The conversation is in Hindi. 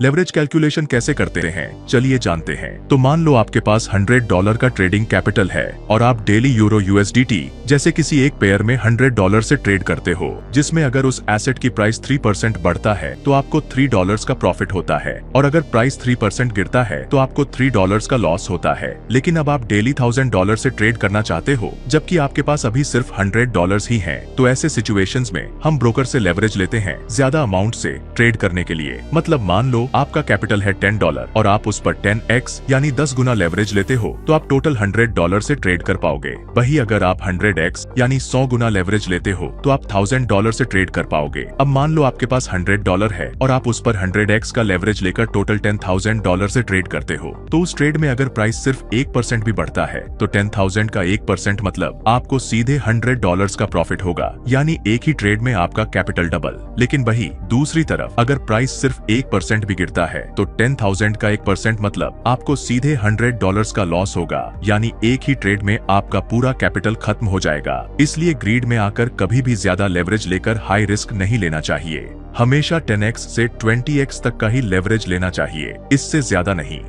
लेवरेज कैलकुलेशन कैसे करते हैं, चलिए जानते हैं। तो मान लो आपके पास $100 का ट्रेडिंग कैपिटल है और आप डेली यूरो USDT जैसे किसी एक पेयर में $100 से ट्रेड करते हो, जिसमें अगर उस एसेट की प्राइस 3% बढ़ता है तो आपको $3 का प्रॉफिट होता है और अगर प्राइस 3% गिरता है तो आपको $3 का लॉस होता है। लेकिन अब आप डेली $1000 से ट्रेड करना चाहते हो जबकि आपके पास अभी सिर्फ $100 ही है। तो ऐसे सिचुएशंस में हम ब्रोकर से लेवरेज लेते हैं ज्यादा अमाउंट से ट्रेड करने के लिए। मतलब मान लो आपका कैपिटल है $10 और आप उस पर 10x यानी 10 गुना लेवरेज लेते हो तो आप टोटल $100 से ट्रेड कर पाओगे। वही अगर आप 100x यानी 100 गुना लेवरेज लेते हो तो आप $1000 से ट्रेड कर पाओगे। अब मान लो आपके पास $100 है और आप उस पर 100x का लेवरेज लेकर टोटल $10,000 से ट्रेड करते हो, तो उस ट्रेड में अगर प्राइस सिर्फ 1% भी बढ़ता है तो 10,000 का 1% मतलब आपको सीधे $100 का प्रॉफिट होगा, यानी एक ही ट्रेड में आपका कैपिटल डबल। लेकिन वही दूसरी तरफ अगर प्राइस सिर्फ 1% भी गिरता है तो 10,000 का 1% मतलब आपको सीधे $100 का लॉस होगा, यानी एक ही ट्रेड में आपका पूरा कैपिटल खत्म हो जाएगा। इसलिए ग्रीड में आकर कभी भी ज्यादा लेवरेज लेकर हाई रिस्क नहीं लेना चाहिए। हमेशा 10x से 20x तक का ही लेवरेज लेना चाहिए, इससे ज्यादा नहीं।